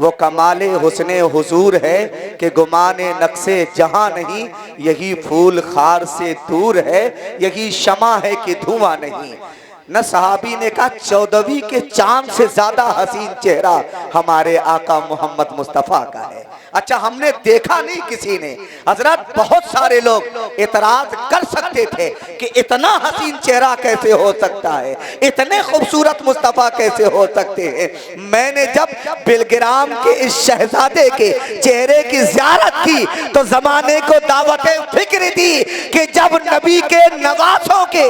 वो कमाले हुस्ने हुजूर है कि गुमाने नक्शे जहां नहीं, यही फूल खार से दूर है, यही शमा है कि धुआं नहीं। न सहाबी ने कहा 14वीं के चांद से ज्यादा हसीन चेहरा हमारे आका मोहम्मद मुस्तफ़ा का है। अच्छा, हमने देखा नहीं किसी ने। हजरत बहुत सारे लोग इतराज कर सकते थे कि इतना हसीन चेहरा कैसे हो सकता है, इतने खूबसूरत मुस्तफ़ा कैसे हो सकते हैं। मैंने जब बिलग्राम के इस शहजादे के चेहरे की ज़ियारत की तो जमाने को दावतें फिक्र दी कि जब नबी के नवासों के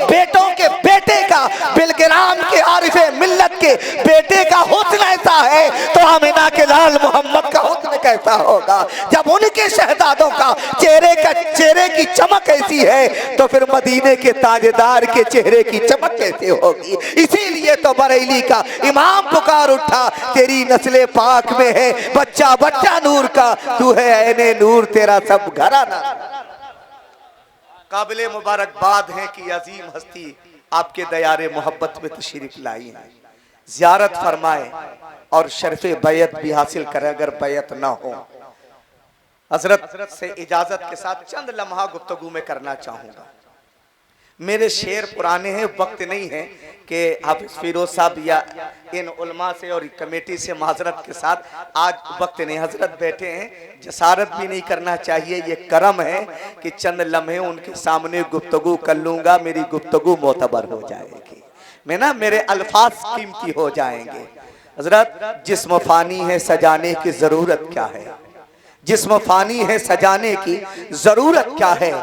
बेटों के बेटे का, बिलग्राम के आरिफे मिल्लत के बेटे का हुस्न ऐसा है तो आमिना के लाल मोहम्मद का हुस्न कैसा होगा। जब उनके शहजादों का चेहरे की चमक ऐसी है तो फिर मदीने के ताजदार के चेहरे की चमक कैसे होगी। इसीलिए तो बरेली का इमाम पुकार उठा, तेरी नस्ले पाक में है बच्चा बच्चा नूर का, तू है ऐने नूर तेरा सब घराना। काबिले मुबारकबाद है कि अजीम हस्ती आपके दयारे मोहब्बत में तशरीफ लाई है, ज़ियारत फरमाए और शर्फ़े बैत भी हासिल करे अगर बैत ना हो। हजरत से इजाजत के साथ चंद लम्हा गुफ्तगू में करना चाहूँगा। मेरे शेर पुराने हैं, वक्त नहीं है कि हाफिज फिरोज साहब या इन उलमा से और कमेटी से माजरत के साथ आज वक्त नहीं। हजरत बैठे हैं, जसारत भी नहीं करना चाहिए, ये करम है कि चंद लम्हे उनके सामने गुफ्तगू कर लूँगा, मेरी गुफ्तगू मोतबर हो जाएगी, मेरे अल्फाज कीमती हो जाएंगे। हजरत, जिस्म फानी है सजाने की ज़रूरत क्या है, जिस्म फानी है सजाने की ज़रूरत क्या है,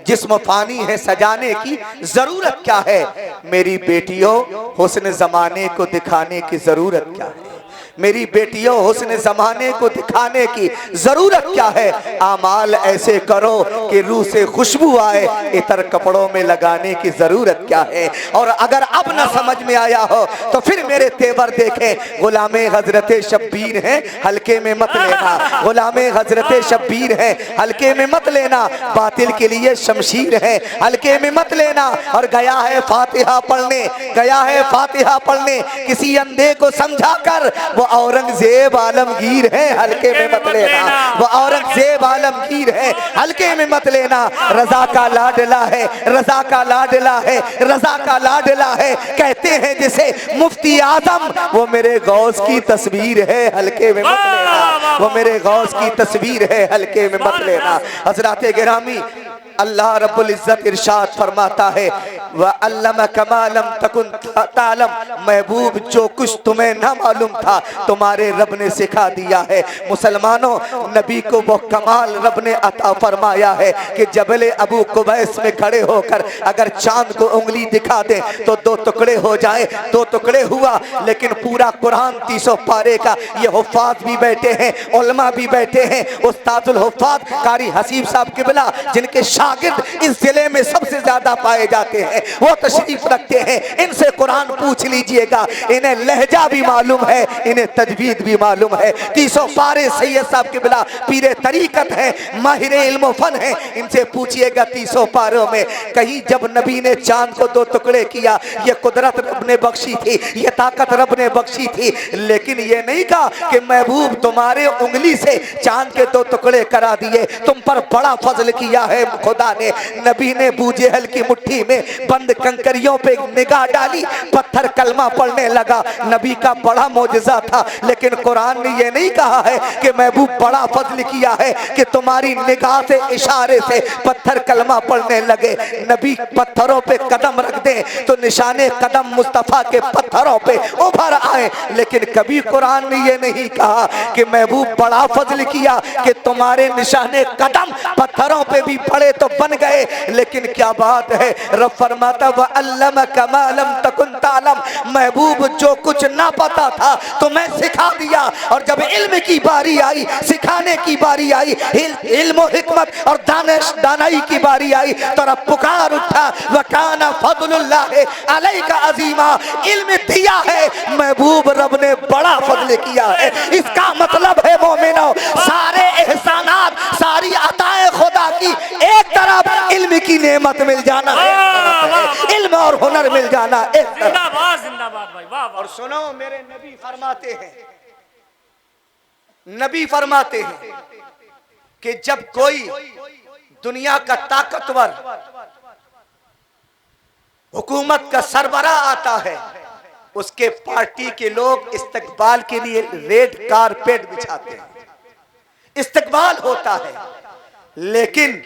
जिस्म फानी है सजाने की ज़रूरत क्या है। मेरी बेटियों हुस्न ज़माने को दिखाने की ज़रूरत क्या है, मेरी बेटियों हुस्न ज़माने को दिखाने की ज़रूरत क्या है। आमाल ऐसे करो कि रूह से खुशबू आए, इतर कपड़ों में लगाने की ज़रूरत क्या है। और अगर अब न समझ में आया हो तो फिर मेरे तेवर देखें, गुलामे हजरत शब्बीर हैं हल्के में मत लेना, गुलामे हजरत शब्बीर हैं हल्के में मत लेना, बातिल के लिए शमशीर है हल्के में मत लेना। और गया है फातिहा पढ़ने किसी अंधे को समझा कर, वो औरंगजेब आलमगीर है हल्के में मत लेना, वो औरंगजेब आलमगीर है हल्के में मत लेना। रजा का लाडला है, रजा का लाडला है, रजा का लाडला है, कहते हैं जिसे मुफ्ती आजम, वो मेरे गौस की तस्वीर है हल्के में मत लेना, वो मेरे गौस की तस्वीर है हल्के में मत लेना। हज़रात गिरामी, अल्लाह रब्बुल इज्जत इरशाद फरमाता है, व अल्लम कमालम तकुन तालम, महबूब जो कुछ तुम्हें ना मालूम था तुम्हारे रब ने सिखा दिया है। मुसलमानों, नबी को वो कमाल रब ने अता फरमाया है कि जबल अबू कुबैस में खड़े होकर अगर चांद को उंगली दिखा दे तो 2 टुकड़े हो जाए, 2 टुकड़े हुआ। लेकिन पूरा कुरान 300 पारे का, ये हुफ़ाज़ भी बैठे हैं, उलमा भी बैठे हैं, उस्तादुल हुफ़ाज़ कारी हसीब साहब किबला जिनके शागिर्द इस जिले में सबसे ज्यादा पाए जाते हैं, वो तशरीफ रखते हैं। इनसे कुरान पूछ लीजिएगा, इन्हें लहजा भी मालूम है, इन्हें तजवीद भी मालूम है। 300 पारे सैयद साहब किबला पीरे तरीकत है, माहिर इल्म फन है, इनसे पूछिएगा 300 पारों में कहीं जब नबी ने चांद को 2 टुकड़े किया, ये कुदरत रब ने बख्शी थी, ये ताकत रब ने बख्शी थी। लेकिन ये नहीं कहा कि महबूब तुम्हारे उंगली से चांद के 2 टुकड़े करा दिए, तुम पर बड़ा फजल किया है खुदा ने। नबी ने बूजेहल की मुट्ठी में बंद कंकरियों पे निगाह डाली, पत्थर कलमा पढ़ने लगा, नबी का बड़ा मौजज़ा था। लेकिन कुरान ने यह नहीं कहा है कि महबूब बड़ा फजल किया है कि तुम्हारी निगाह से इशारे से पत्थर कलमा पढ़ने लगे। नबी पत्थरों पे कदम रख दे तो निशाने कदम मुस्तफ़ा के पत्थरों पे उभर आए। लेकिन कभी कुरान ने यह नहीं कहा कि महबूब बड़ा फजल किया कि तुम्हारे निशाने कदम पत्थरों पे भी पड़े तो बन गए। लेकिन क्या बात है, रब फरमाता व अल्लम कमालम तकुन तालम, महबूब जो कुछ ना पता था तो मैं सिखा दिया। और जब इल्म की बारी आई, सिखाने की बारी आई, इल्म हिकमत और दानाई की बारी आई तो रब पुकार उठा, व काना फज़लुल्लाह अलैका अज़ीमा, इल्म दिया है महबूब रब ने बड़ा फजल किया है। इसका मतलब है मोमिनो, सारे एहसानात सारी अताए खुदा की एक तरफ, इल्म की नेमत मिल जाना है, इल्म और हुनर मिल जाना एक तरफ। जिंदाबाद जिंदाबाद भाई, वाह। और सुनो, मेरे नबी फरमाते हैं नबी फरमाते हैं कि जब कोई दुनिया का ताकतवर हुकूमत का सरबराह आता है, उसके पार्टी के लोग इस्तकबाल के लिए रेड कारपेट बिछाते हैं, इस्तकबाल होता है। लेकिन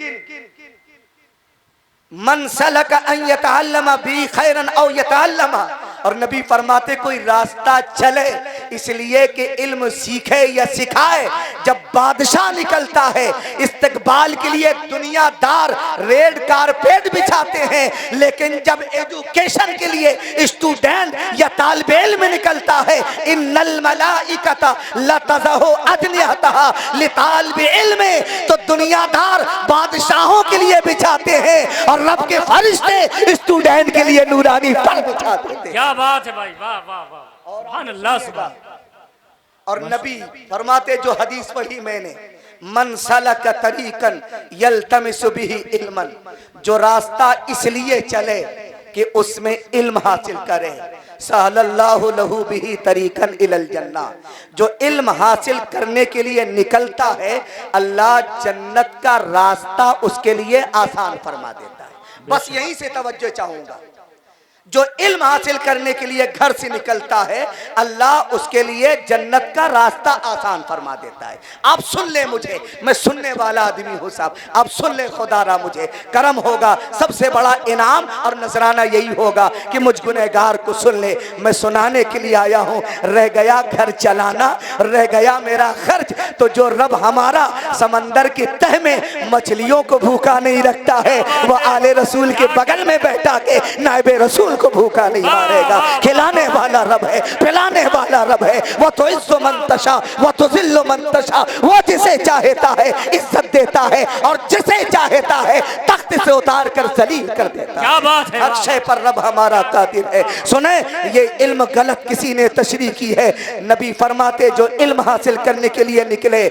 मन सलक अन यतअल्लम बी खैरन औ यतअल्लम, और नबी फरमाते कोई रास्ता चले इसलिए कि इल्म सीखे या सिखाए। जब बादशाह निकलता है इस्तकबाल के लिए दुनियादार रेड कारपेट बिछाते हैं, लेकिन जब एजुकेशन के लिए स्टूडेंट या तालिबे इल्म निकलता है, इन्नल मलाइकता लतज़हु अजनिहतहा लितालिबे इल्म, तो दुनियादार बादशाहों के लिए बिछाते हैं और रब के फरिश्ते स्टूडेंट के लिए नूरानी पर बिछा देते हैं। क्या बात है भाई, वाह वाह वाह, सुभान अल्लाह सुभान। और नबी फरमाते जो हदीस पढ़ी मैंने, मन सलक तरीकन यल्तमिसु बिही इल्मन, जो रास्ता इसलिए चले कि उसमें इल्म हासिल करे, सहलल्लाहु लहू बिही तरीकन इलल जन्ना, जो इल्म हासिल करने के लिए निकलता है अल्लाह जन्नत का रास्ता उसके लिए आसान फरमा देता है। बस यहीं से तवज्जो चाहूंगा, जो इल्म हासिल करने के लिए घर से निकलता है अल्लाह उसके लिए जन्नत का रास्ता आसान फरमा देता है। आप सुन ले मुझे, मैं सुनने वाला आदमी हूँ साहब, आप सुन ले, खुदारा मुझे करम होगा, सबसे बड़ा इनाम और नजराना यही होगा कि मुझ गुनहगार को सुन ले। मैं सुनाने के लिए आया हूँ, रह गया घर चलाना, रह गया मेरा खर्च, तो जो रब हमारा समंदर की तह में मछलियों को भूखा नहीं रखता है, वह आले रसूल के बगल में बैठा के नायबे रसूल को भूखा नहीं मारेगा। खिलाने वाला रब है, पिलाने वाला रब है, वो तो इज्जो मंतशा वो तो जिल्लो मंतशा, वो जिसे चाहता है इज्जत देता है और जिसे चाहता है तख्त से उतार कर जलील कर देता है। क्या बात है, हर शय पर रब हमारा कादिर है। सुने, ये इल्म गलत किसी ने तशरीह की है। नबी फरमाते जो इल्म हासिल करने के लिए निकले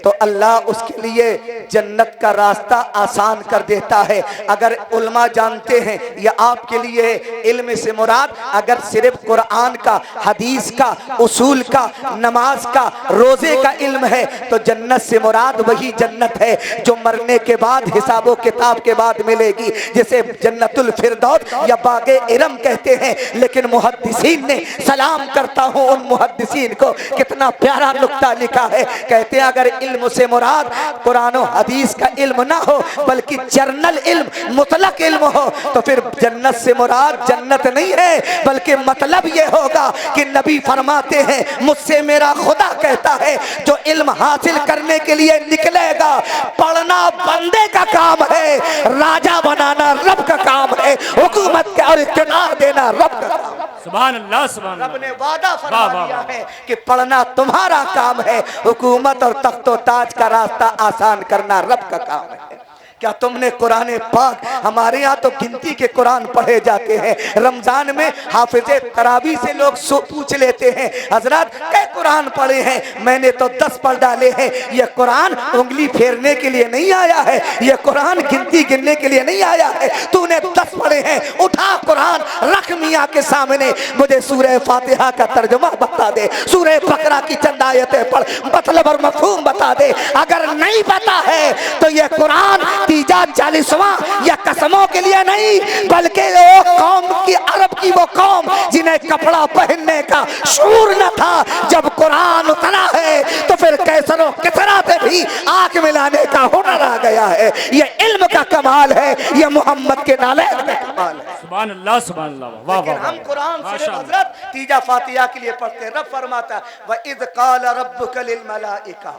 तो अल्लाह उसके लिए जन्नत का रास्ता आसान कर देता है। अगर उलमा जानते हैं या आपके लिए इल्म से मुराद अगर सिर्फ कुरान का, हदीस का, उसूल का, नमाज का, रोजे का इल्म है तो जन्नत से मुराद वही जन्नत है जो मरने के बाद हिसाबो किताब के बाद मिलेगी, जिसे जन्नतुल फिरदौस या बागे इरम कहते हैं। लेकिन मुहद्दिसीन ने, सलाम करता हूँ उन मुहद्दिसीन को, कितना प्यारा नुक्ता लिखा है। कहते हैं अगर इल्म से मुराद कुरान और हदीस का इल्म ना हो बल्कि जर्नल इल्म, मुतलक इल्म हो, तो फिर जन्नत से मुराद जन्नत नहीं है, बल्कि मतलब ये होगा कि नबी फरमाते हैं मुझसे मेरा खुदा कहता है जो इल्म हासिल करने के लिए निकलेगा, पढ़ना बंदे का काम है, राजा बनाना रब का काम है, हुकूमत का और इख्तियार देना रब का काम है। सुभान अल्लाह सुभान अल्लाह। रब ने वादा फरमा दिया है कि पढ़ना तुम्हारा काम है, हुकूमत और तख्तो ताज का रास्ता आसान करना रब का काम है। क्या तुमने कुरान पाक, हमारे यहाँ तो गिनती के कुरान पढ़े जाते हैं, रमजान में हाफिजे तरावी से लोग पूछ लेते हैं हजरत क्या कुरान पढ़े हैं, मैंने तो 10 पढ़ डाले हैं। यह कुरान उंगली फेरने के लिए नहीं आया है, यह कुरान गिनती गिनने के लिए नहीं आया है। तूने 10 पढ़े हैं, उठा कुरान रख मियाँ के सामने, मुझे सूरह फातिहा का तर्जुमा बता दे, सूरह बकरा की चंद आयतें पढ़, मतलब और मफहूम बता दे। अगर नहीं पता है तो यह कुरान तीजा 40वां या कसमों के लिए नहीं, बल्कि वो कौम की, अरब की वो कौम जिन्हें कपड़ा पहनने का शूर न था, जब कुरान उतरा है तो फिर कैसरों किसरा से भी आंख मिलाने का हुनर आ गया है। ये इल्म का कमाल है, ये मोहम्मद के नालैक का कमाल है। सुभान अल्लाह सुभान अल्लाह। वाह वाह। हम कुरान सिर्फ हजरत तीजा फातिहा के लिए पढ़ते हैं। रब फरमाता व इज़ क़ाल रब्बुका लिल मलाइका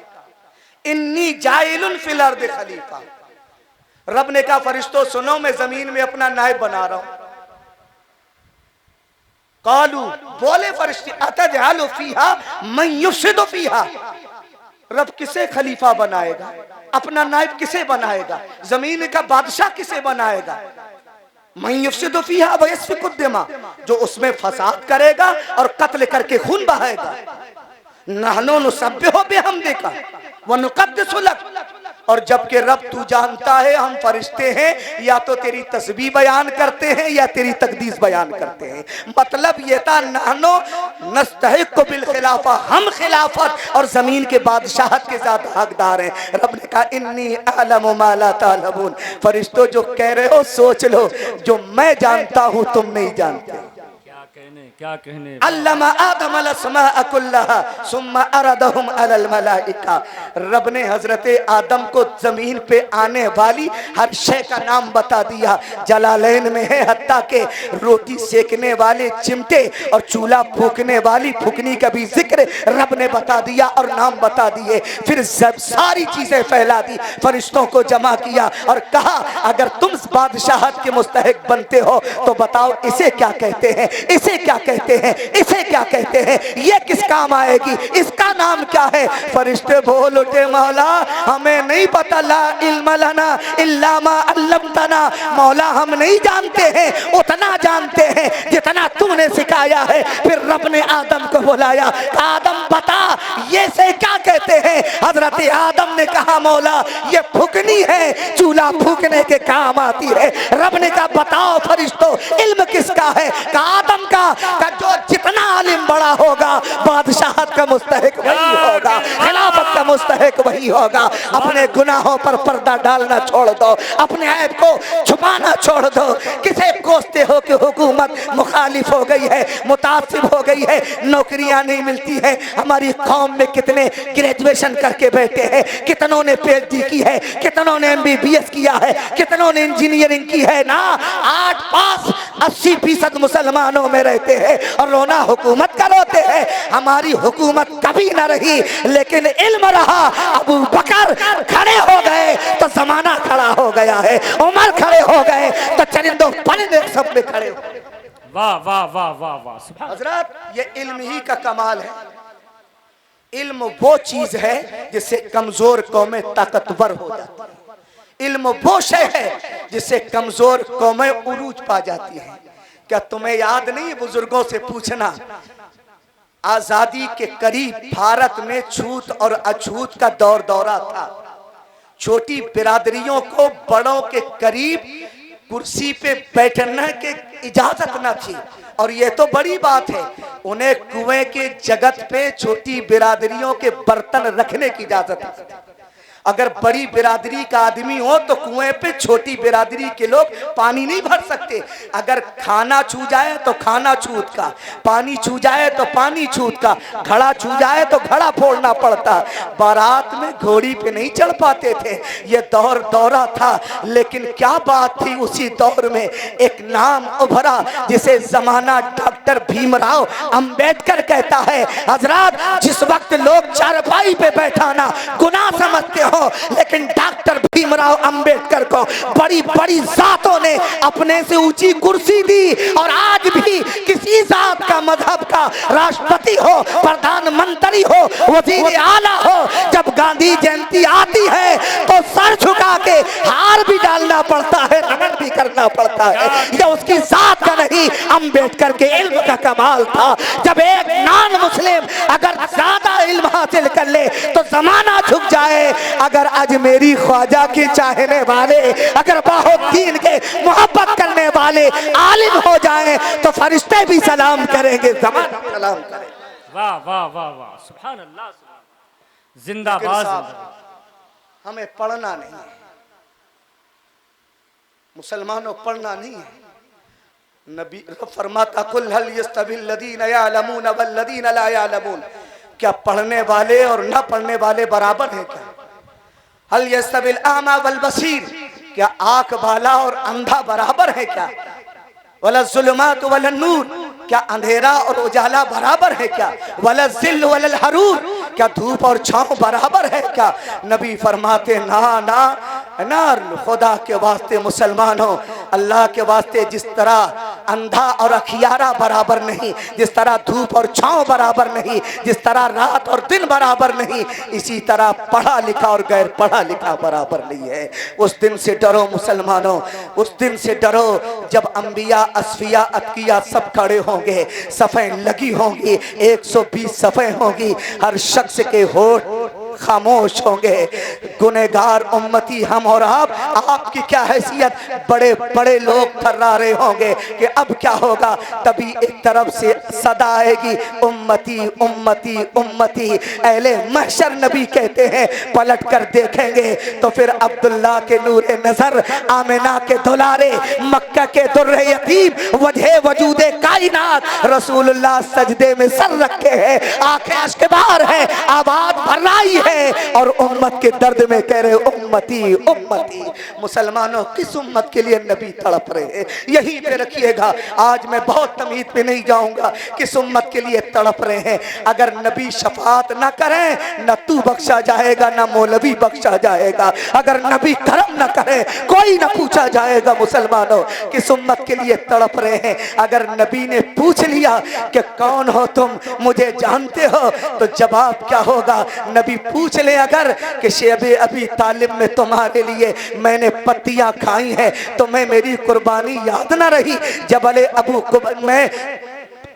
इन्नी जाइलुन फिल अर्द खलीफा, रब ने कहा फरिश्तों सुनो मैं जमीन में अपना नायब बना रहा हूं। कालू, बोले फरिश्ते अतजअलु फीहा मन युफ्सिदु फीहा, रब किसे खलीफा बनाएगा, अपना नायब किसे बनाएगा, जमीन का बादशाह किसे बनाएगा। मन युफ्सिदु फीहा व यस्फिकु दिमा, जो उसमें फसाद करेगा और कत्ल करके खून बहाएगा। नहनु नुसब्बिहु बिहम्दिका व नुक़द्दिसु लक, और जबकि रब तू जानता है हम फरिश्ते हैं या तो तेरी तस्बीह बयान करते हैं या तेरी तकदीस बयान करते हैं। मतलब ये था नानो नस्तहिक़्क़ु बिल खिलाफा, हम खिलाफत और जमीन के बादशाहत के साथ हकदार हैं। रब ने कहा इन्नी अअलमु मा ला तालमून, फरिश्तों जो कह रहे हो सोच लो, जो मैं जानता हूं तुम नहीं जानते। क्या कहने अल्लमा आदम अलस्माअ कुल्लहा सुम्मा अरदहुम अलल मलाइका। रब ने हजरत आदम को जमीन पे आने वाली हर शय का नाम बता दिया। जलालैन में है हत्ता के रोटी सेकने वाले चिमटे और चूल्हा फूकने वाली फुकनी का भी जिक्र रब ने बता दिया और नाम बता दिए। फिर जब सारी चीजें फैला दी, फरिश्तों को जमा किया और कहा अगर तुम बादशाहत के मुस्तहिक बनते हो तो बताओ इसे क्या कहते हैं, इसे क्या कहते हैं, इसे क्या कहते हैं, ये किस काम आएगी, इसका नाम क्या है। फरिश्ते बोल उठे मौला हमें नहीं पता, ला इल्म लना इल्ला मा अल्लमतना, मौला हम नहीं जानते हैं, उतना जानते हैं जितना तूने सिखाया है। फिर रब ने आदम को बुलाया, आदम बता ये से क्या कहते हैं। हजरत आदम ने कहा मौला ये फुकनी है, चूल्हा फूकने के काम आती है। रब ने कहा बताओ फरिश्तों इल्म किसका है। आदम का जो जितना आलिम बड़ा होगा बादशाहत का मुस्तहिक वही होगा, खिलाफत का मुस्तहिक वही होगा। अपने गुनाहों पर पर्दा डालना छोड़ दो, अपने ऐब को छुपाना छोड़ दो। किसे कोसते हो कि हुकूमत मुखालिफ हो गई है, मुतासिब हो गई है, नौकरियां नहीं मिलती है। हमारी कौम में कितने ग्रेजुएशन करके बैठे हैं, कितनों ने पीएचडी की है, कितनों ने एमबीबीएस किया है, कितनों ने इंजीनियरिंग की है ना। 8 पास 80% मुसलमानों में रहते हैं और रोना हुकूमत का रोते हैं। हमारी हुकूमत कभी न रही लेकिन इल्म रहा। अबू बकर खड़े हो गए तो जमाना खड़ा हो गया है, उमर खड़े हो गए तो चरिंदों परिंदे सब में खड़े हो गए। वाह वाह वाह वाह वाह। हजरत ये इल्म ही का कमाल है। इल्म वो चीज है जिससे कमजोर कौमें ताकतवर हो जाती है। इल्म वो शय है जिससे कमजोर कौमें उरूज पा जाती हैं। क्या तुम्हें याद नहीं, बुजुर्गों से पूछना, आजादी के करीब भारत में छूत और अछूत का दौर दौरा था। छोटी बिरादरियों को बड़ों के करीब कुर्सी पे बैठने की इजाजत न थी। और ये तो बड़ी बात है, उन्हें कुएं के जगत पे छोटी बिरादरियों के बर्तन रखने की इजाजत है। अगर बड़ी बिरादरी का आदमी हो तो कुएं पे छोटी बिरादरी के लोग पानी नहीं भर सकते। अगर खाना छू जाए तो खाना छूत का, पानी छू जाए तो पानी छूत का, घड़ा छू जाए तो घड़ा फोड़ना पड़ता। बारात में घोड़ी पे नहीं चढ़ पाते थे। ये दौर दौरा था। लेकिन क्या बात थी, उसी दौर में एक नाम उभरा जिसे जमाना डॉक्टर भीमराव अंबेडकर कहता है। हजरत जिस वक्त लोग चारपाई पे बैठाना गुनाह समझते हो, लेकिन डॉक्टर भीमराव अंबेडकर को बड़ी बड़ी जातों ने अपने से ऊंची कुर्सी दी। और आज भी किसी जात का, मजहब का राष्ट्रपति हो, प्रधानमंत्री हो, वजीर आला हो, जब गांधी जयंती आती है तो सर झुका के हार भी डालना पड़ता है, नमन भी करना पड़ता है। यह उसकी जात का नहीं, अंबेडकर के इल्म का कमाल था। जब एक नॉन मुस्लिम अगर ज्यादा इल्म हासिल कर ले तो जमाना झुक जाए। अगर आज मेरी ख्वाजा के चाहने वाले, अगर बाहुद्दीन के मोहब्बत करने वाले आलिम हो जाएं तो फरिश्ते भी सलाम करेंगे, ज़माना सलाम करेगा। वाह वाह वाह वाह, सुभान अल्लाह, जिंदाबाद। हमें पढ़ना नहीं है, मुसलमानों पढ़ना नहीं है। नबी फरमाता कुल हल यस्तविल लदीन यअलमून वल लदीन ला यअलमून, क्या पढ़ने वाले और न पढ़ने वाले बराबर हैं क्या? हल यस्तविल आमा वल बसीर, क्या आंख वाला और अंधा बराबर है क्या? वला ज़ुलुमात वल नूर, क्या अंधेरा और उजाला बराबर है क्या? वला ज़िल वल हरूर, क्या धूप और छांव बराबर है क्या? नबी फरमाते ना ना ना, खुदा के वास्ते मुसलमानों, अल्लाह के वास्ते, जिस तरह अंधा और अखियारा बराबर नहीं, जिस तरह धूप और छांव बराबर नहीं, जिस तरह रात और दिन बराबर नहीं, इसी तरह पढ़ा लिखा और गैर पढ़ा लिखा बराबर नहीं है। उस दिन से डरो मुसलमानों, उस दिन से डरो जब अंबिया, असफिया, अतकिया सब खड़े होंगे, सफ़ें लगी होंगी, 120 सफ़ें होंगी, हर शख्स के होठ खामोश होंगे। गुनहगार उम्मती हम और आपकी क्या हैसियत, बड़े बड़े लोग थर्रा रहे होंगे कि अब क्या होगा। तभी एक तरफ से सदा आएगी, उम्मती उम्मती उम्मती। अहले महशर नबी कहते हैं पलट कर देखेंगे तो फिर अब्दुल्ला के नूरे नजर, आमिना के दुलारे, मक्का के दुर्रे यतीम, वजह वजूदे कायनात, रसूलुल्लाह सजदे में सर रखे हैं, आंखें अश्क बार है, आवाज भर्राई है और उम्मत के दर्द में कह रहे उम्मती उम्मती। मुसलमानों किस उम्मत के लिए नबी तड़प रहे हैं, यहीं पे रखिएगा। आज मैं बहुत तमीज पे नहीं जाऊंगा किस उम्मत के लिए तड़प रहे हैं। अगर नबी शफात ना करें न तू बख्शा जाएगा न मौलवी बख्शा जाएगा। अगर नबी करम न करे कोई न पूछा जाएगा। मुसलमानों किस उम्मत के लिए तड़प रहे हैं। अगर नबी ने पूछ लिया कि कौन हो तुम, मुझे जानते हो, तो जवाब क्या होगा। नबी पूछ ले अगर कि शेबे अभी तालिब में तुम्हारे लिए मैंने पत्तियां खाई हैं, तो मैं मेरी कुर्बानी याद ना रही। जबले अबू कुबैर में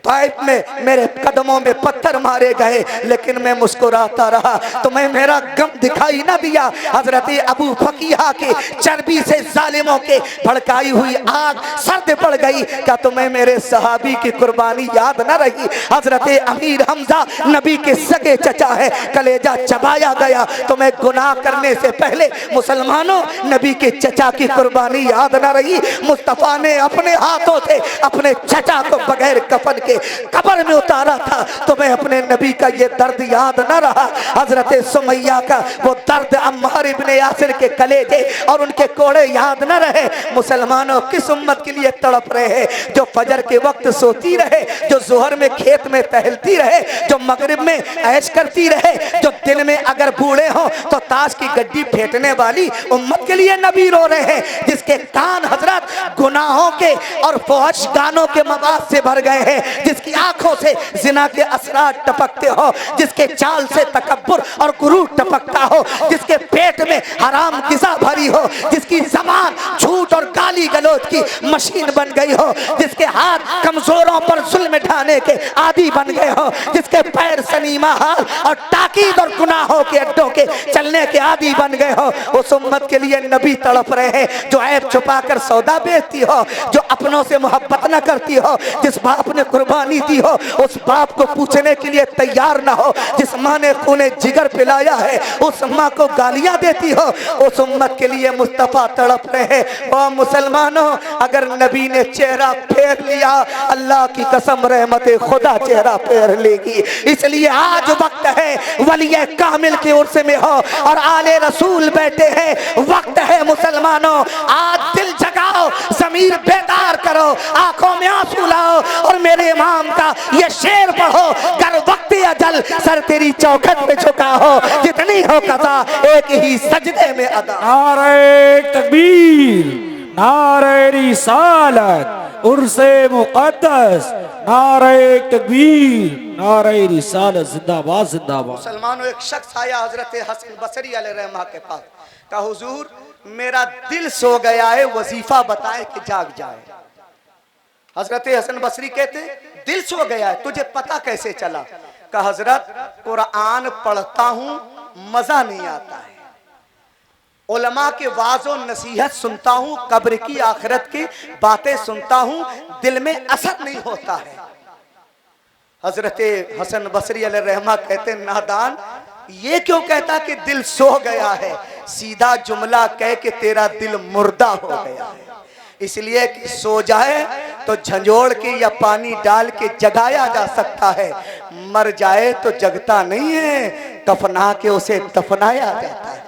पाइप में मेरे कदमों में पत्थर मारे गए लेकिन मैं मुस्कुराता रहा, तो मैं मेरा गम दिखाई ना दिया। हजरत अबू फकीहा के चर्बी से जालिमों के भड़काई हुई आग सर्द पड़ गई, क्या तुम्हें मेरे सहाबी की कुर्बानी याद ना रही। हजरत अमीर हमजा नबी के सगे चचा है, कलेजा चबाया गया, तो मैं गुनाह करने से पहले मुसलमानों नबी के चचा की कुर्बानी याद ना रही। मुस्तफा ने अपने हाथों से अपने चचा को बगैर कफन के कब्र में उतारा था, तो मैं अपने नबी का ये दर्द याद न रहा। हजरत सुमैया का वो दर्द अम्मार इब्ने यासिर के कलेजे और उनके कोड़े याद न रहे। मुसलमानों किस उम्मत के लिए तड़प रहे हैं। जो फजर के वक्त सोती रहे, जो जोहर में खेत में टहलती रहे, जो मगरिब में ऐश करती रहे, जो दिन में अगर बूढ़े हो तो ताश की गड्डी फेंटने वाली उम्मत के लिए नबी रो रहे हैं। जिसके कान हजरत गुनाहों के और फहश गानों के मवाद से भर गए हैं, जिसकी आंखों से जिना के असरार टपकते हो, जिसके चाल से तकब्बुर और गुरूर टपकता हो, जिसके पेट में हराम गिज़ा भरी हो, जिसकी ज़बान झूठ और गाली गलौज की मशीन बन गई हो, जिसके हाथ कमजोरों पर जुल्म ढाने के आदी बन गए हो, जिसके पैर सनीमा हाल और ताकीद और गुनाहों के अड्डों के चलने के आदी बन गए हो, उस उम्मत के लिए नबी तड़प रहे हैं। जो ऐब छुपा कर सौदा बेचती हो, जो अपनों से मोहब्बत न करती हो, जिस बाप ने कुर्बानी दी हो उस बाप को पूछने के लिए तैयार ना हो, जिस माँ ने खूने जिगर पिलाया है उस माँ को गालियां देती हो, उस उम्मत के लिए मुस्तफा तड़प रहे हैं। और मुसलमानों अगर नबी ने चेहरा फेर लिया, अल्लाह की कसम रहमत खुदा चेहरा फेर लेगी। इसलिए आज वक्त है वलिय कामिल के उर्स में हो और आले रसूल बैठे हैं। वक्त है मुसलमानों, आज दिल जगाओ, ज़मीर बेदार करो, आंखों में आंसू लाओ और मेरे इमाम का ये शेर पढ़ो, कर वक्त अजल सर तेरी चौखट पे झुका हो, जितनी हो कज़ा एक ही सजदे में अदा। नारे तकबीर, नारे रिसालत, उर्से मुक़द्दस, नारे तकबीर, नारे रिसालत, जिंदाबाद जिंदाबाद। मुसलमानों एक शख्स आया हजरत हसन बसरी अलैहिर्रहमा के पास, कहा हुजूर मेरा दिल सो गया है, वजीफा बताए कि जाग जाए। हजरत हसन बसरी कहते दिल सो गया है, तुझे पता कैसे चला। कहा हजरत कुरान पढ़ता हूं मजा नहीं आता है, उलमा के वाज़ो नसीहत सुनता हूं, कब्र की आखिरत की बातें सुनता हूं, दिल में असर नहीं होता है। हजरत हसन बसरी अलैहिर्रहमा कहते नादान ये क्यों कहता कि दिल सो गया है, सीधा जुमला कह के तेरा दिल मुर्दा हो गया है। इसलिए कि सो जाए तो झंझोड़ के या पानी डाल के जगाया जा सकता है, मर जाए तो जगता नहीं है, दफना के उसे दफनाया जाता है।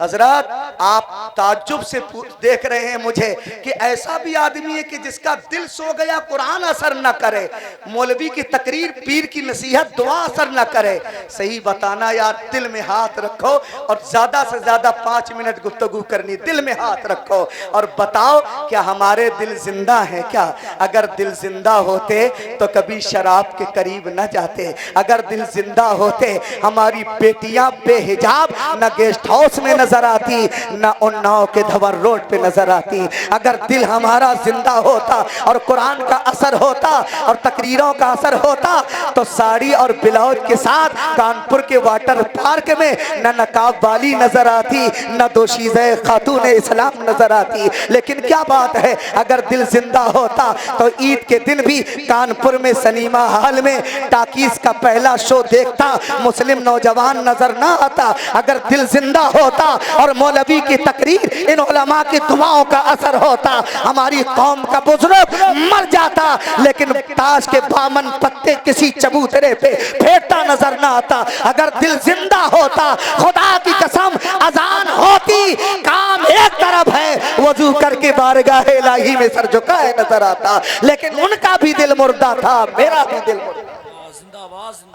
हजरत आप ताज्जुब से देख रहे हैं मुझे कि ऐसा भी आदमी है कि जिसका दिल सो गया, कुरान असर न करे, मौलवी की तकरीर, पीर की नसीहत, दुआ असर न करे। सही बताना यार, दिल में हाथ रखो और ज्यादा से ज्यादा 5 मिनट गुफ्तगू करनी, दिल में हाथ रखो और बताओ क्या हमारे दिल जिंदा है क्या। अगर दिल जिंदा होते तो कभी शराब के करीब न जाते, अगर दिल जिंदा होते हमारी बेटियां बेहिजाब न गेस्ट हाउस में नजर आती, ना उन्नाव के धवर रोड पे नजर आती। अगर दिल हमारा जिंदा होता और कुरान का असर होता और तकरीरों का असर होता तो साड़ी और ब्लाउज के साथ कानपुर के वाटर पार्क में न नकाब वाली नजर आती, न दोशीज़े खातून इस्लाम नजर आती। लेकिन क्या बात है, अगर दिल जिंदा होता तो ईद के दिन भी कानपुर में सलीमा हाल में टाकीज का पहला शो देखता मुस्लिम नौजवान नजर ना आता। अगर दिल जिंदा होता और मौलवी की तकरीर, इन उलमा की दुआओं का असर होता, हमारी कौम का बुजुर्ग मर जाता लेकिन ताश के बामन पत्ते किसी चबूतरे पे फेंकता नजर ना आता। अगर दिल जिंदा होता, खुदा की कसम अजान होती, काम एक तरफ है, वजू करके बारगाह इलाही में सर झुकाए नजर आता। लेकिन उनका भी दिल मुर्दा था, मेरा भी दिल मुर्दा।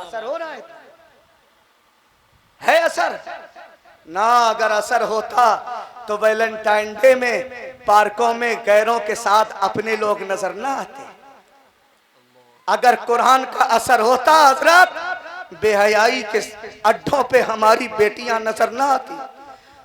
असर हो रहा है असर ना। अगर असर होता तो वैलेंटाइन डे में पार्कों में गैरों के साथ अपने लोग नजर ना आते। अगर कुरान का असर होता हजरत, बेहयाई के अड्डों पे हमारी बेटियां नजर ना आती।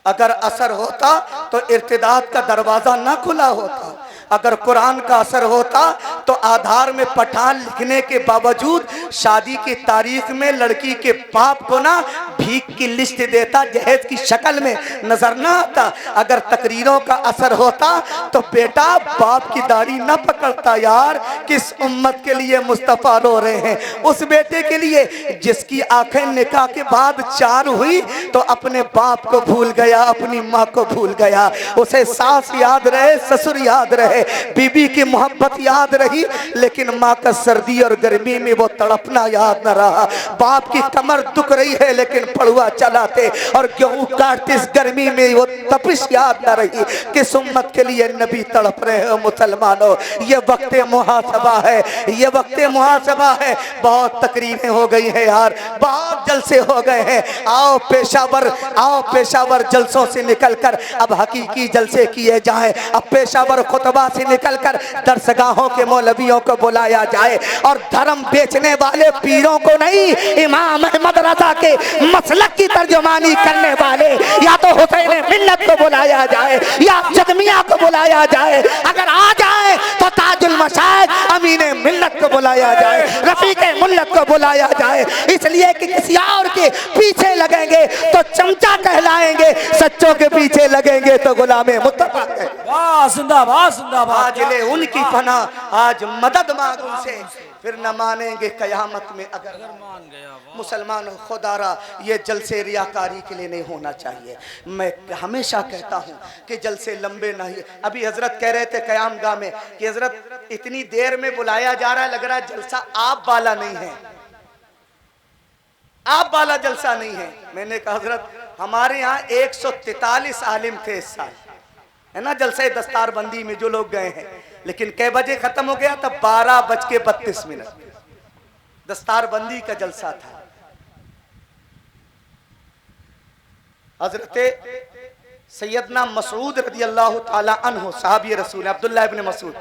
अगर असर होता तो इर्तिदाद का दरवाजा ना खुला होता। अगर कुरान का असर होता तो आधार में पठान लिखने के बावजूद शादी की तारीख में लड़की के बाप को ना भीख की लिस्ट देता, जहेज की शक्ल में नजर ना आता। अगर तकरीरों का असर होता तो बेटा बाप की दाढ़ी ना पकड़ता। यार किस उम्मत के लिए मुस्तफा रो रहे हैं? उस बेटे के लिए जिसकी आंखें निकाह के बाद चार हुई तो अपने बाप को भूल गया, अपनी माँ को भूल गया। उसे सास याद रहे, ससुर याद रहे, बीबी की मोहब्बत याद रही, लेकिन माँ का सर्दी और गर्मी में वो तड़पना याद न रहा। बाप की कमर दुख रही है लेकिन पड़ुआ चलाते और गेहूं काटते इस गर्मी में वो तपिश याद न रही। किस उम्मत के लिए नबी तड़प रहे हो मुसलमानों? ये वक्त मुहासबा है, ये वक्त मुहासबा है। बहुत तकरीरें हो गई हैं यार, बहुत जलसे हो गए हैं। आओ पेशावर जलसों से निकलकर अब हकीकी जलसे किए जाएं। अब पेशावर खुतबा से निकलकर दरसगाहों के मौलवियों को बुलाया जाए और धर्म बेचने वाले पीरों को नहीं, इमाम अहमद रजा के मसलक की तर्जुमानी करने वाले या तो हुसैन मिल्लत को बुलाया जाए या जदमिया को बुलाया जाए। अगर आ जाए तो ताजुल मशाइख अमीन मिल्लत को बुलाया जाए, रफीक मिल्लत को बुलाया जाए। इसलिए कि किसी और के पीछे लगेंगे तो चमचा कहलाएंगे, सच्चों के पीछे लगेंगे तो गुलामे मुस्तफा। वाह जिंदाबाद जिंदाबाद। आज ले उनकी पना, आज मदद मांग उनसे, फिर न मानेंगे कयामत में अगर मान गया। मुसलमान खुदारा ये जलसे रियाकारी के लिए नहीं होना चाहिए। मैं हमेशा कहता हूँ कि जलसे लंबे नहीं। अभी हजरत कह रहे थे कयाम गाह में कि हजरत इतनी देर में बुलाया जा रहा है, लग रहा है जलसा आप वाला नहीं है, आप वाला जलसा नहीं है। मैंने कहा हजरत हमारे यहाँ 143 आलिम थे इस साल, है ना, जलसे दस्तार बंदी में जो लोग गए हैं, लेकिन कै बजे खत्म हो गया? तब 12:32 दस्तार बंदी का जलसा था। हजरत सैयदना मसूद रज़ी अल्लाह ताला अन्हु सहाबी रसूल अब्दुल्लाह इब्न मसूद,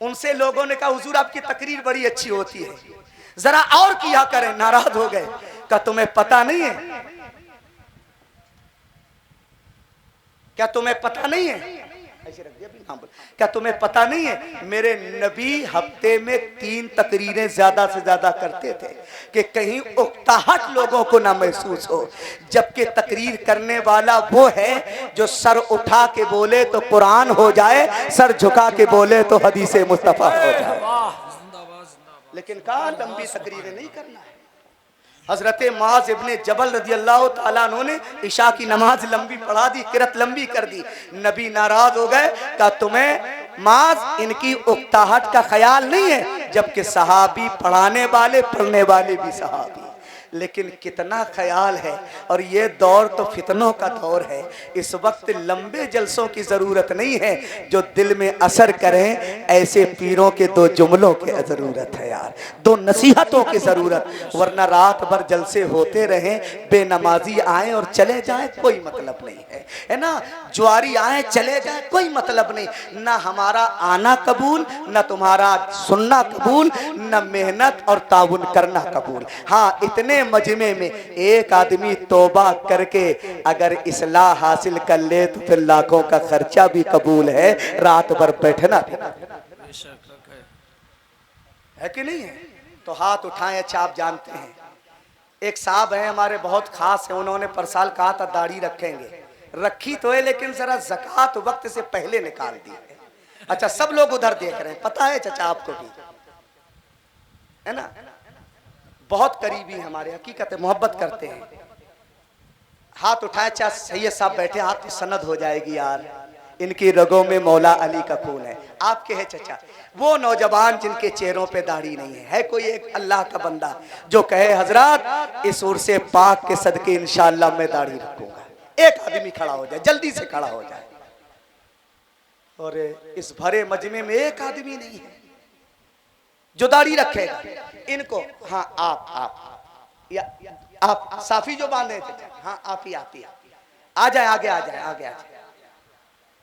उनसे लोगों ने कहा हुजूर आपकी तकरीर बड़ी अच्छी होती है, जरा और किया करें। नाराज हो गए। क्या तुम्हें पता नहीं है? क्या तुम्हें पता नहीं है? ऐसे रख दिया। क्या तुम्हें पता नहीं है मेरे नबी हफ्ते में 3 तकरीरें ज्यादा से ज्यादा करते थे कि कहीं उकताहट लोगों को ना महसूस हो। जबकि तकरीर करने वाला वो है जो सर उठा के बोले तो कुरान हो जाए, सर झुका के बोले तो हदीस मुस्तफा हो जाए। लेकिन कहा लंबी तकरीरें नहीं करना है। हजरत मुआज इब्ने जबल रज़ी अल्लाह ताला अन्हु ने इशा की नमाज लंबी पढ़ा दी, किरत लंबी कर दी। नबी नाराज हो गए, कहा तुम्हें मुआज इनकी उकताहट का ख्याल नहीं है? जबकि सहाबी पढ़ाने वाले पढ़ने वाले भी सहाबी, लेकिन कितना ख्याल है। और ये दौर तो फितनों का दौर है। इस वक्त लंबे जलसों की ज़रूरत नहीं है, जो दिल में असर करें ऐसे पीरों के 2 जुमलों की ज़रूरत है यार, 2 नसीहतों की ज़रूरत। वरना रात भर जलसे होते रहें, बेनमाजी आए और चले जाए, कोई मतलब नहीं है ना। जुआरी आए चले जाए, कोई मतलब नहीं। ना हमारा आना कबूल, ना तुम्हारा सुनना कबूल, ना मेहनत और ताउन करना कबूल। हाँ, इतने मजमे में एक आदमी तौबा करके अगर इस्लाह हासिल कर ले तो फिर लाखों का खर्चा भी कबूल है, रात भर बैठना भी है कि नहीं है। तो हाथ उठाएं। अच्छा आप जानते हैं एक साहब हैं हमारे बहुत खास हैं, उन्होंने पर साल कहा था दाढ़ी रखेंगे, रखी तो है लेकिन जरा ज़कात वक्त से पहले निकाल दी है। अच्छा सब लोग उधर देख रहे हैं, पता है चाचा आपको भी है ना, बहुत करीबी हमारे, हकीकत है, मोहब्बत करते हैं। हाथ उठाए। अच्छा सैयद साहब बैठे, हाथ की सनद हो जाएगी यार, इनकी रगों में मौला अली का खून है। आपके है चचा वो नौजवान जिनके चेहरों पे दाढ़ी नहीं है कोई एक अल्लाह का बंदा जो कहे हजरत इस उर्स पाक के सदके इंशाअल्लाह मैं दाढ़ी रखूंगा। एक आदमी खड़ा हो जाए, जल्दी से खड़ा हो जाए। और इस भरे मजमे में एक आदमी नहीं है जो दाढ़ी रखेगा। इनको हाँ आप साफी जो बांधे थे, हाँ आप ही आ जाए, आगे आ जाए, आगे आ जाए।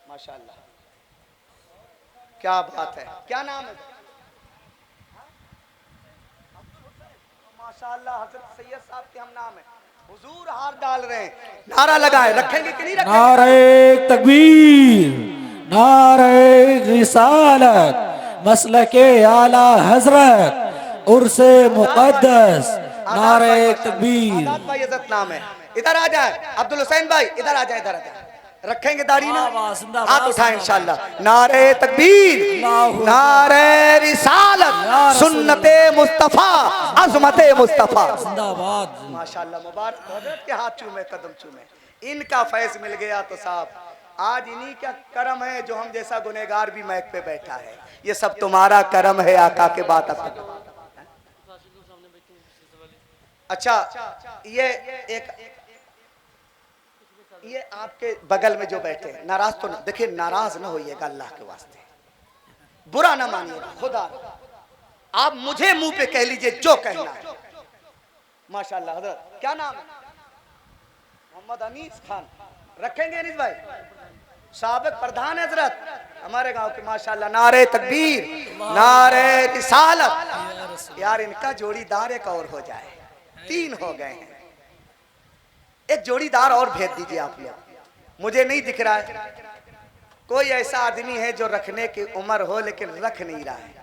माशाल्लाह क्या बात है, क्या नाम है? माशाल्लाह हजरत सैयद साहब के हम नाम है, हुजूर हार डाल रहे हैं, नारा लगाए, रखेंगे कि नहीं रखेंगे? नारे तकबीर, नारे रिसालत, मसलके आला हजरत, उर्से मुकद्दस, नारे तकबीर। आजाद भाई इज्जत नाम है, इधर आ जाए। अब्दुल हुसैन भाई इधर आ जाए, इधर आ जाए। रखेंगे दाढ़ी ना, हाथ उठाए इंशाल्लाह। नारे तकबीर, नारे रिसालत, सुन्नते मुस्तफा, अज़मते मुस्तफा जिंदाबाद। माशाल्लाह मुबारक हजरत के हाथ चूमे, कदम चूमे। इनका फैज मिल गया तो साहब आज इन्हीं का करम है जो हम जैसा गुनहगार भी महक पे बैठा है। ये सब तुम्हारा करम है आका के बात। अच्छा ये आपके बगल में जो बैठे नाराज तो देखिए, नाराज ना होइएगा अल्लाह के वास्ते, बुरा ना मानिएगा खुदा। आप मुझे मुंह पे कह लीजिए जो कहना है। माशाल्लाह हजरत क्या नाम है? मोहम्मद अनीस खान। रखेंगे अनीस भाई, साबिक प्रधान हजरत हमारे गांव के। माशाल्लाह नारे तकबीर, नारे रिसालत। यार इनका जोड़ीदार एक और हो जाए, 3 हो गए हैं, एक जोड़ीदार और भेज दीजिए आप लोग। मुझे नहीं दिख रहा है कोई ऐसा आदमी है जो रखने की उम्र हो लेकिन रख नहीं रहा है।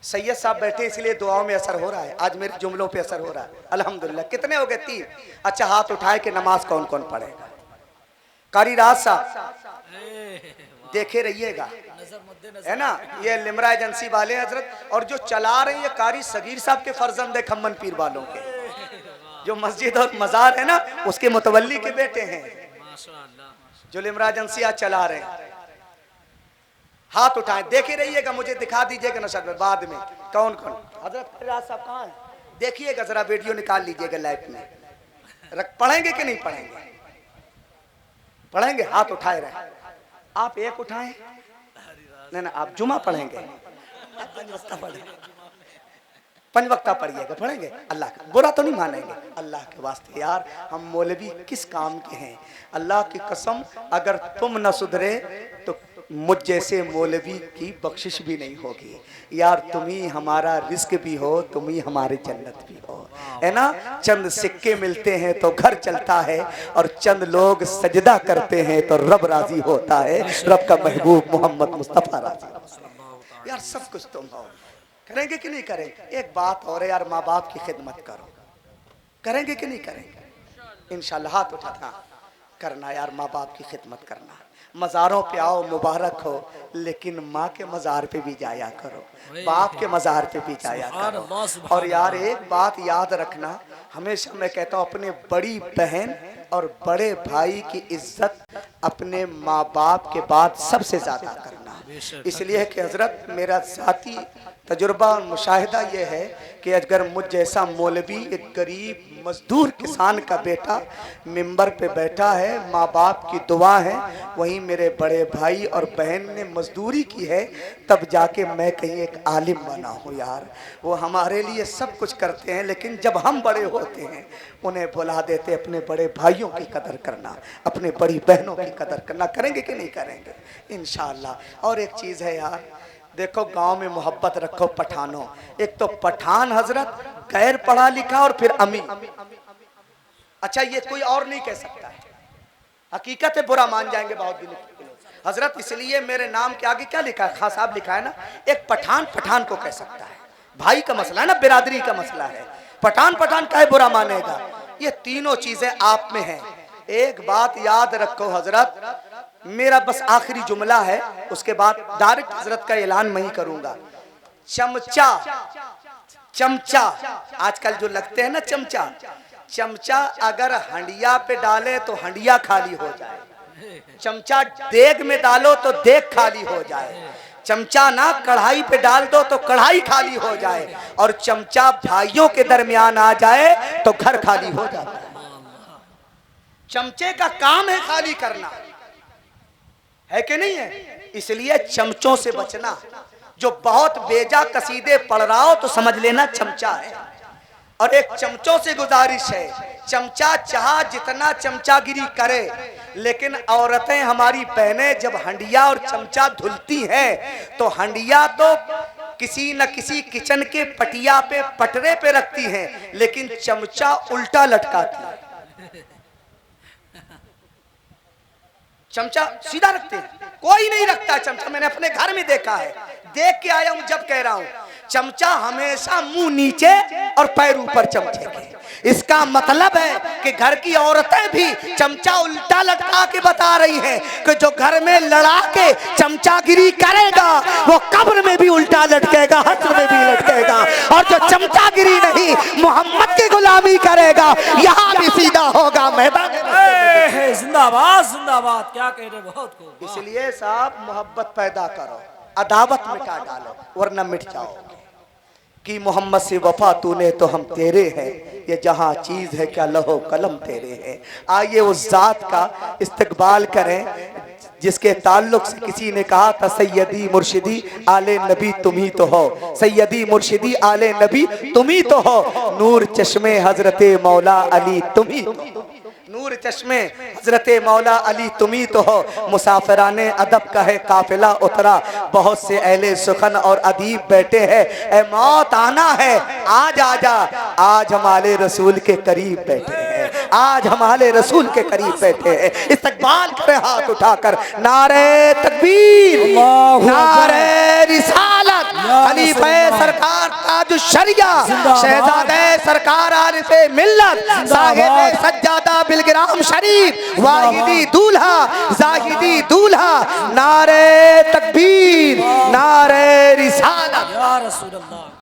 सैयद साहब बैठे इसलिए दुआओं में असर हो रहा है, आज मेरे जुमलों पे असर हो रहा है अल्हम्दुलिल्लाह। कितने हो गए? 3। अच्छा हाथ उठाए कि नमाज कौन कौन पढ़ेगा? कारी राज साहब देखे रहिएगा, है ना, ये लिमरा एजेंसी वाले हजरत, और जो चला रहे हैं ये कारी सगीर साहब के फर्जंद है, खम्मन पीर वालों के, जो मस्जिद और मजार है ना उसके मुतवल्ली के बेटे हैं जो लिमरा एजेंसी आज चला रहे हैं। हाथ उठाएं, देखे रहिएगा, मुझे दिखा दीजिएगा नशर में बाद में कौन कौन। हजरत राज साहब कहाँ हैं? देखिएगा जरा, वीडियो निकाल लीजिएगा लाइव में। पढ़ेंगे कि नहीं पढ़ेंगे? पढ़ेंगे। हाथ उठाए रहे। आप एक उठाएं, नहीं ना आप जुमा पढ़ेंगे, 5 वक्ता पढ़िएगा, पढ़ेंगे। अल्लाह का बुरा तो नहीं मानेंगे अल्लाह के वास्ते। यार हम मौलवी किस काम के हैं? अल्लाह की कसम अगर तुम न सुधरे तो मुझ जैसे मौलवी की बख्शिश भी नहीं होगी। यार तुम ही हमारा रिस्क भी हो, तुम ही हमारी जन्नत भी हो, है ना। चंद सिक्के मिलते हैं तो घर चलता है, और चंद लोग सजदा करते हैं तो रब राजी होता है। रब का महबूब मोहम्मद मुस्तफ़ा राजी। यार सब कुछ तुम हो, करेंगे कि नहीं करेंगे? एक बात और है यार, माँ बाप की खिदमत करो, करेंगे कि नहीं करेंगे? इंशाल्लाह हाथ उठाना करना यार, माँ बाप की खिदमत करना। मज़ारों पे आओ मुबारक हो, लेकिन माँ के मज़ार पे भी जाया करो, बाप के मज़ार पे भी जाया करो। और यार एक बात याद रखना, हमेशा मैं कहता हूँ अपने बड़ी बहन और बड़े भाई की इज्जत अपने माँ बाप के बाद सबसे ज़्यादा करना। इसलिए कि हजरत मेरा साथी तजुर्बा और मुशाहिदा ये है कि अगर मुझ जैसा मौलवी एक गरीब मजदूर किसान का बेटा मिंबर पे बैठा है, माँ बाप की दुआ है, वहीं मेरे बड़े भाई और बहन ने मजदूरी की है, तब जाके मैं कहीं एक आलिम बना हूँ। यार वो हमारे लिए सब कुछ करते हैं, लेकिन जब हम बड़े होते हैं उन्हें बुला देते। अपने बड़े भाइयों की कदर करना, अपने बड़ी बहनों की कदर करना। करेंगे कि नहीं करेंगे? इंशाअल्लाह। और एक चीज़ है यार, देखो गांव में मोहब्बत रखो पठानों। एक तो पठान हजरत गैर पढ़ा लिखा और फिर अमी। अच्छा ये कोई और नहीं कह सकता है, हकीकत है, बुरा मान जाएंगे बहुत दिन हजरत। इसलिए मेरे नाम के आगे क्या लिखा है, खास साहब लिखा है ना, एक पठान पठान को कह सकता है। भाई का मसला है ना, बिरादरी का मसला है। पठान पठान काहे बुरा मानेगा। ये तीनों चीजें आप में हैं। एक बात याद रखो हजरत, मेरा बस आखिरी जुमला है, उसके बाद डायरेक्ट हजरत का ऐलान मैं ही करूंगा। चमचा, चमचा आजकल जो लगते हैं ना चमचा, चमचा अगर हंडिया पे डाले तो हंडिया खाली हो जाए, चमचा देग में डालो तो देग खाली हो जाए, चमचा ना कढ़ाई पे डाल दो तो कढ़ाई खाली हो जाए, और चमचा भाइयों के दरमियान आ जाए तो घर खाली हो जाता है। चमचे का काम है खाली करना, है कि नहीं है। इसलिए चमचों से बचना। जो बहुत बेजा कसीदे पढ़ रहा हो तो समझ लेना चमचा है। और एक चमचों से गुजारिश है, चमचा चाह जितना चमचागिरी करे, लेकिन औरतें हमारी बहनें जब हंडिया और चमचा धुलती हैं तो हंडिया तो किसी न किसी किचन के पटिया पे पटरे पे रखती हैं, लेकिन चमचा उल्टा लटकाती है। चमचा सीधा रखते हैं, कोई नहीं रखता चमचा। मैंने अपने घर में देखा है, देख के आया हूं जब कह रहा हूं। चमचा हमेशा मुंह नीचे और पैर ऊपर चमचे के। इसका मतलब है कि घर की औरतें भी चमचा उल्टा लटका के बता रही हैं कि जो घर में लड़ा के चमचागिरी करेगा वो कब्र में भी उल्टा लटकेगा, हश्र में भी लटकेगा। और जो चमचागिरी नहीं मोहम्मद की गुलामी करेगा यहाँ भी सीधा होगा मैदान। जिंदाबाद जिंदाबाद, क्या कह रहे, बहुत खूब। इसलिए साहब मोहब्बत पैदा करो, अदावत मिटा डालो, वरना मिट जाओगे। कि मोहम्मद से वफा तूने तो हम तेरे हैं, ये जहां चीज है क्या लहो कलम तेरे हैं। आइए उस जात का इस्तकबाल करें जिसके ताल्लुक से किसी ने कहा था सैयदी मुर्शिदी आले नबी तुम ही तो हो, सैयदी मुर्शिदी आले नबी तुम ही तो हो, नूर चश्मे हजरते मौला अली तुम ही तो हो, नूर चश्मे हजरते मौला अली तुमी तो हो। मुसाफिराने अदब का है काफिला उतरा, बहुत से अहले सुखन और अदीब बैठे हैं। ए मौत आना है आज आजा, आज हमारे रसूल के करीब बैठे हैं, आज हमारे रसूल के करीब बैठे हैं। इस्तकबाल करे हाथ उठाकर, नारे तकबीर, नारे रिसालत, खलीफे सरकार ताजुश शरिया, शहजादे सरकार आरिफे मिल्लत, साहिबे सज्जादा बिलग्राम शरीफ, वाहिदी दूल्हा जाहिदी दूल्हा, नारे तकबीर, नारे रिसालत। या रसूल अल्लाह।